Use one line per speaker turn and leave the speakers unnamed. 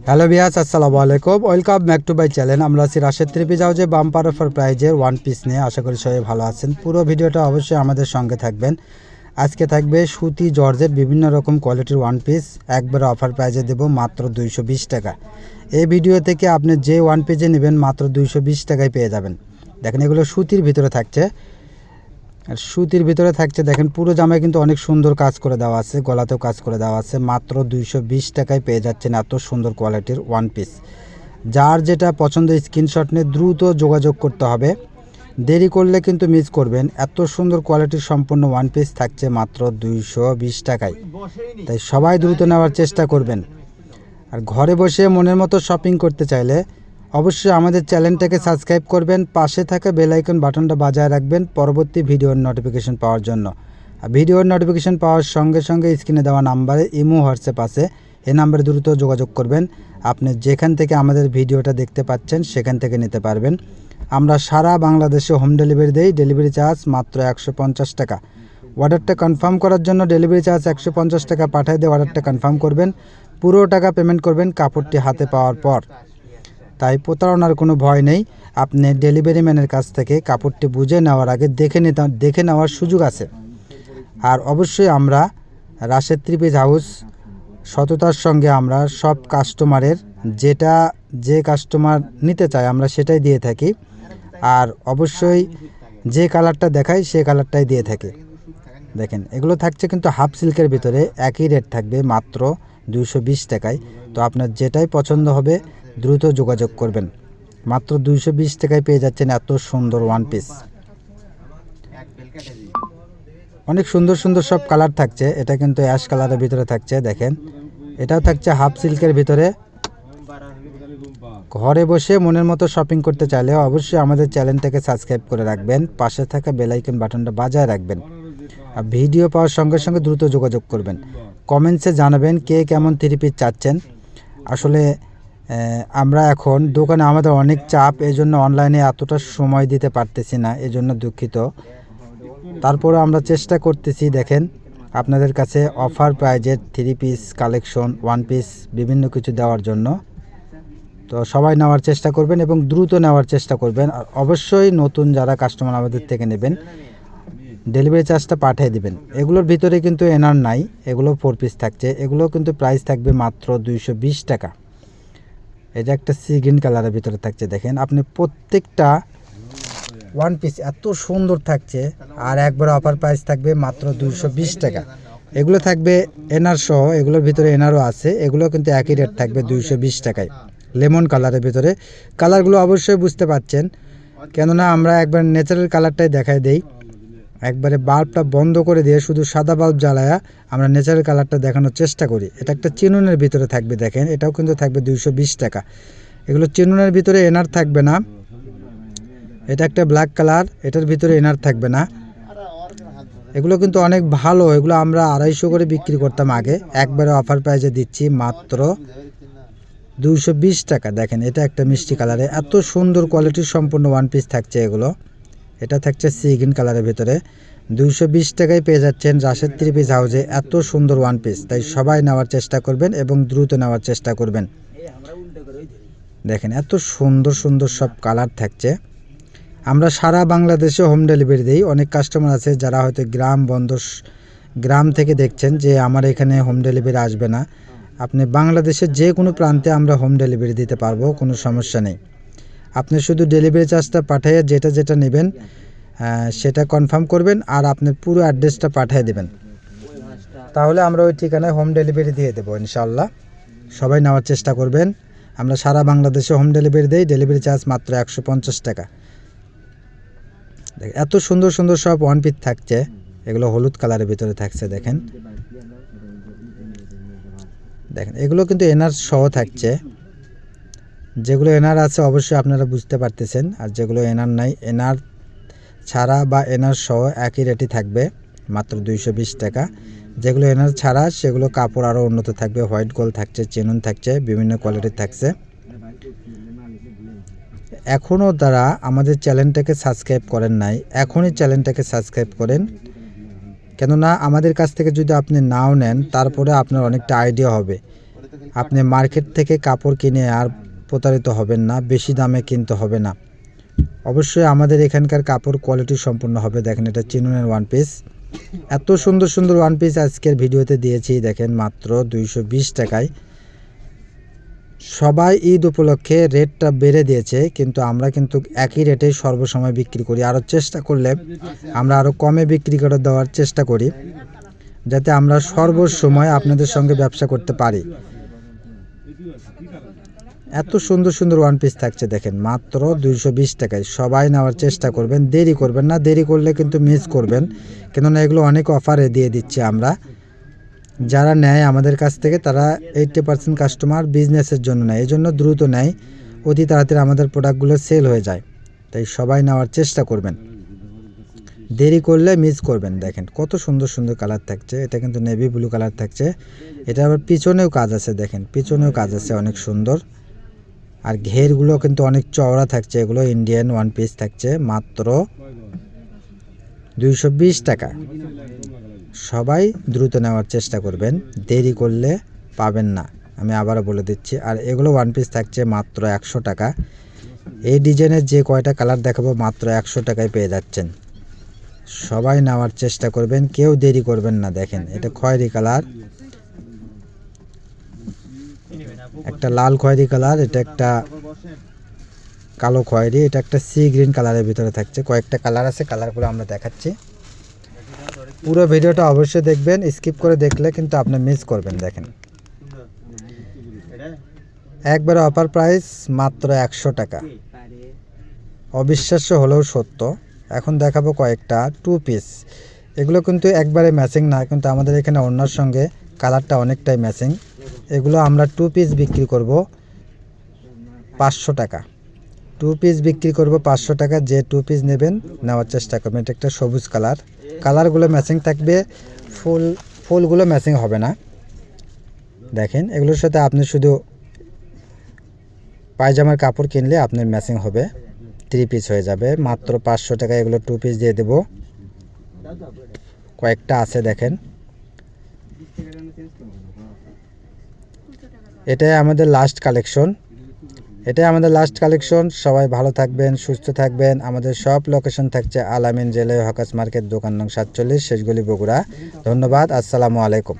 Hello viewers, আসসালামু আলাইকুম। Welcome back to my channel. আমরা আছি রাশেদ থ্রি পিস হাউসে বাম্পার অফার প্রাইজের ওয়ান পিস নিয়ে। আশা করি সবাই ভালো আছেন। পুরো ভিডিওটা অবশ্যই আমাদের সঙ্গে থাকবেন। আজকে থাকবে সুতি জর্জের বিভিন্ন রকম কোয়ালিটির ওয়ান পিস একবারে অফার প্রাইজে দেবো মাত্র 220 টাকা। এই ভিডিও থেকে আপনি যে ওয়ান পিসে নেবেন মাত্র 220 টাকায় পেয়ে যাবেন। দেখেন এগুলো সুতির ভিতরে থাকছে, আর সুতির ভিতরে থাকছে। দেখেন পুরো জামায় কিন্তু অনেক সুন্দর কাজ করে দেওয়া আছে, গলাতেও কাজ করে দেওয়া আছে। মাত্র 220 টাকায় পেয়ে যাচ্ছেন এত সুন্দর কোয়ালিটির ওয়ান পিস। যার যেটা পছন্দ স্ক্রিনশট নিয়ে দ্রুত যোগাযোগ করতে হবে, দেরি করলে কিন্তু মিস করবেন। এত সুন্দর কোয়ালিটির সম্পূর্ণ ওয়ান পিস থাকছে মাত্র 220 টাকায়। তাই সবাই দ্রুত নেওয়ার চেষ্টা করবেন। আর ঘরে বসে মনের মতো শপিং করতে চাইলে অবশ্যই আমাদের চ্যানেলটাকে সাবস্ক্রাইব করবেন, পাশে থাকা বেল আইকন বাটনটা বাজায় রাখবেন পরবর্তী ভিডিওর নোটিফিকেশন পাওয়ার জন্য। আর ভিডিওর নোটিফিকেশন পাওয়ার সঙ্গে সঙ্গে স্ক্রিনে দেওয়া নাম্বারে ইমো হোয়াটসঅ্যাপ আছে, এই নাম্বারে দ্রুত যোগাযোগ করবেন। আপনি যেখান থেকে আমাদের ভিডিওটা দেখতে পাচ্ছেন সেখান থেকে নিতে পারবেন। আমরা সারা বাংলাদেশে হোম ডেলিভারি দেই। ডেলিভারি চার্জ মাত্র 150 টাকা। অর্ডারটা কনফার্ম করার জন্য ডেলিভারি চার্জ 150 টাকা পাঠিয়ে দিয়ে অর্ডারটা কনফার্ম করবেন। পুরো টাকা পেমেন্ট করবেন কাপড়টি হাতে পাওয়ার পর। তাই প্রতারণার কোনো ভয় নেই। আপনি ডেলিভারি ম্যানের কাছ থেকে কাপড়টি বুঝে নেওয়ার আগে দেখে নেওয়ার সুযোগ আছে। আর অবশ্যই আমরা রাশেদ থ্রি পিস হাউস সততার সঙ্গে আমরা সব কাস্টমারের যে কাস্টমার নিতে চায় আমরা সেটাই দিয়ে থাকি। আর অবশ্যই যে কালারটা দেখাই সে কালারটাই দিয়ে থাকি। দেখেন এগুলো থাকছে কিন্তু হাফ সিল্কের ভিতরে, একই রেট থাকবে মাত্র 220 টাকায়। তো আপনার যেটাই পছন্দ হবে দ্রুত যোগাযোগ করবেন। মাত্র 220 টাকায় পেয়ে যাচ্ছেন এত সুন্দর ওয়ান পিস। অনেক সুন্দর সুন্দর সব কালার থাকছে। এটা কিন্তু অ্যাশ কালারের ভিতরে থাকছে। দেখেন এটাও থাকছে হাফ সিল্কের ভিতরে। ঘরে বসে মনের মতো শপিং করতে চাইলে অবশ্যই আমাদের চ্যানেলটাকে সাবস্ক্রাইব করে রাখবেন, পাশে থাকা বেল আইকন বাটনটা বাজায় রাখবেন। আর ভিডিও পাওয়ার সঙ্গে সঙ্গে দ্রুত যোগাযোগ করবেন। কমেন্টসে জানাবেন কে কেমন থ্রি পিস চাচ্ছেন। আসলে আমরা এখন দোকানে আমাদের অনেক চাপ, এই জন্য অনলাইনে এতটা সময় দিতে পারতেছি না, এজন্য দুঃখিত। তারপরে আমরা চেষ্টা করতেছি দেখেন আপনাদের কাছে অফার প্রাইজের three piece collection, one piece বিভিন্ন কিছু দেওয়ার জন্য। তো সবাই নেওয়ার চেষ্টা করবেন এবং দ্রুত নেওয়ার চেষ্টা করবেন। আর অবশ্যই নতুন যারা কাস্টমার আমাদের থেকে নেবেন ডেলিভারি চার্জটা পাঠিয়ে দিবেন। এগুলোর ভিতরে কিন্তু এনার নাই, এগুলো 4 পিস থাকছে। এগুলো কিন্তু প্রাইস থাকবে মাত্র 220 টাকা। এটা একটা সি গ্রিন কালারের ভিতরে থাকছে। দেখেন আপনি প্রত্যেকটা ওয়ান পিস এত সুন্দর থাকছে। আর একবার অফার প্রাইস থাকবে মাত্র 220 টাকা। এগুলো থাকবে এনার সহ, এগুলোর ভিতরে এনারও আছে। এগুলো কিন্তু একই রেট থাকবে 220 টাকায়। লেমন কালারের ভিতরে। কালারগুলো অবশ্যই বুঝতে পারছেন, কেননা আমরা একবার ন্যাচারাল কালারটাই দেখাই দেই। একবারে বাল্বটা বন্ধ করে দিয়ে শুধু সাদা বাল্ব জ্বালায়া আমরা ন্যাচারাল কালারটা দেখানোর চেষ্টা করি। এটা একটা চিনুনের ভিতরে থাকবে। দেখেন এটাও কিন্তু থাকবে 220 টাকা। এগুলো চিনুনের ভিতরে এনার থাকবে না। এটা একটা ব্ল্যাক কালার, এটার ভিতরে এনার থাকবে না। এগুলো কিন্তু অনেক ভালো। এগুলো আমরা 250 করে বিক্রি করতাম আগে, একবারে অফার প্রাইজে দিচ্ছি মাত্র 220 টাকা। দেখেন এটা একটা মিষ্টি কালারে এত সুন্দর কোয়ালিটির সম্পূর্ণ ওয়ান পিস থাকছে। এগুলো এটা থাকছে সি গ্রিন কালারের ভিতরে। 220 টাকায় পেয়ে যাচ্ছেন রাশেদ থ্রি পিস হাউসে এত সুন্দর ওয়ান পিস। তাই সবাই নেওয়ার চেষ্টা করবেন এবং দ্রুত নেওয়ার চেষ্টা করবেন। দেখেন এত সুন্দর সুন্দর সব কালার থাকছে। আমরা সারা বাংলাদেশে হোম ডেলিভারি দিই। অনেক কাস্টমার আছে যারা হয়তো গ্রাম থেকে দেখছেন যে আমার এখানে হোম ডেলিভারি আসবে না। আপনি বাংলাদেশের যে কোনো প্রান্তে আমরা হোম ডেলিভারি দিতে পারবো, কোনো সমস্যা নেই। আপনি শুধু ডেলিভারি চার্জটা পাঠিয়ে যেটা নেবেন সেটা কনফার্ম করবেন আর আপনার পুরো অ্যাড্রেসটা পাঠিয়ে দেবেন, তাহলে আমরা ওই ঠিকানায় হোম ডেলিভারি দিয়ে দেবো ইনশাআল্লাহ। সবাই নেওয়ার চেষ্টা করবেন। আমরা সারা বাংলাদেশে হোম ডেলিভারি দিই। ডেলিভারি চার্জ মাত্র 150 টাকা। এত সুন্দর সুন্দর সব ওয়ান পিস থাকছে। এগুলো হলুদ কালারের ভিতরে থাকছে। দেখেন দেখেন এগুলো কিন্তু এনার সহ থাকছে। যেগুলো এনার আছে অবশ্যই আপনারা বুঝতে পারতেছেন, আর যেগুলো এনার নাই, এনার ছাড়া বা এনার সহ একই রেটই থাকবে মাত্র 220 টাকা। যেগুলো এনার ছাড়া সেগুলো কাপড় আরও উন্নত থাকবে, হোয়াইট গোল্ড থাকছে, চেনুন থাকছে, বিভিন্ন কোয়ালিটির থাকছে। এখনও তারা আমাদের চ্যানেলটাকে সাবস্ক্রাইব করেন নাই, এখনই চ্যানেলটাকে সাবস্ক্রাইব করেন। কেননা আমাদের কাছ থেকে যদি আপনি নাও নেন তারপরে আপনার অনেকটা আইডিয়া হবে আপনি মার্কেট থেকে কাপড় কিনে আর প্রতারিত হবেন না, বেশি দামে কিনতে হবে না। অবশ্যই আমাদের এখানকার কাপড় কোয়ালিটি সম্পূর্ণ হবে। দেখেন এটা চিনুনের ওয়ান পিস, এত সুন্দর সুন্দর ওয়ান পিস আজকের ভিডিওতে দিয়েছি। দেখেন মাত্র 220 টাকায়। সবাই ঈদ উপলক্ষে রেটটা বেড়ে দিয়েছে, কিন্তু আমরা কিন্তু একই রেটে সর্বসময় বিক্রি করি। আরও চেষ্টা করলে আমরা আরও কমে বিক্রি করে দেওয়ার চেষ্টা করি, যাতে আমরা সর্বসময় আপনাদের সঙ্গে ব্যবসা করতে পারি। এত সুন্দর সুন্দর ওয়ান পিস থাকছে দেখেন মাত্র 220 টাকায়। সবাই নেওয়ার চেষ্টা করবেন, দেরি করবেন না। দেরি করলে কিন্তু মিস করবেন, কেননা এগুলো অনেক অফারে দিয়ে দিচ্ছি আমরা। যারা নেয় আমাদের কাছ থেকে তারা 80% কাস্টমার বিজনেসের জন্য নেয়, এই জন্য দ্রুত নেয়, অতি তাড়াতাড়ি আমাদের প্রোডাক্টগুলো সেল হয়ে যায়। তাই সবাই নেওয়ার চেষ্টা করবেন, দেরি করলে মিস করবেন। দেখেন কত সুন্দর সুন্দর কালার থাকছে, এটা কিন্তু নেভি ব্লু কালার থাকছে। এটা আবার পিছনেও কাজ আছে, দেখেন পিছনেও কাজ আছে অনেক সুন্দর। আর ঘেরগুলো কিন্তু অনেক চওড়া থাকছে। এগুলো ইন্ডিয়ান ওয়ান পিস থাকছে মাত্র 220 টাকা। সবাই দ্রুত নেওয়ার চেষ্টা করবেন, দেরি করলে পাবেন না, আমি আবারও বলে দিচ্ছি। আর এগুলো ওয়ান পিস থাকছে মাত্র 100 টাকা। এই ডিজাইনের যে কয়টা কালার দেখাবো মাত্র 100 টাকায় পেয়ে যাচ্ছেন। সবাই নেওয়ার চেষ্টা করবেন, কেউ দেরি করবেন না। দেখেন এটা খয়েরি কালার, একটা লাল খয়েরি কালার, এটা একটা কালো খয়েরি, এটা একটা সি গ্রিন কালারের ভিতরে থাকছে। কয়েকটা কালার আছে, কালারগুলো আমরা দেখাচ্ছি। পুরো ভিডিওটা অবশ্যই দেখবেন, স্কিপ করে দেখলে কিন্তু আপনি মিস করবেন। দেখেন একবারে অফার প্রাইস মাত্র 100 টাকা। অবিশ্বাস্য হলেও সত্য। এখন দেখাবো কয়েকটা টু পিস। এগুলো কিন্তু একবারে ম্যাচিং না, কিন্তু আমাদের এখানে ওড়নার সঙ্গে কালারটা অনেকটাই ম্যাচিং। এগুলো আমরা টু পিস বিক্রি করব 500 টাকা। টু পিস বিক্রি করব 500 টাকা। যে টু পিস নেবেন নেওয়ার চেষ্টা করবেন। এটা একটা সবুজ কালার, কালারগুলো ম্যাচিং থাকবে, ফুলগুলো ম্যাচিং হবে না। দেখেন এগুলোর সাথে আপনি শুধু পায়জামার কাপড় কিনলে আপনার ম্যাচিং হবে, 3 পিস হয়ে যাবে মাত্র 500 টাকা। এগুলো টু পিস দিয়ে দেব। কয়েকটা আছে দেখেন, এটাই আমাদের লাস্ট কালেকশন। সবাই ভালো থাকবেন, সুস্থ থাকবেন। আমাদের সব লোকেশন থাকছে আল আমিন জেলে হকাস মার্কেট, দোকান নং 47, শেষগলি, বগুড়া। ধন্যবাদ, আসসালামু আলাইকুম।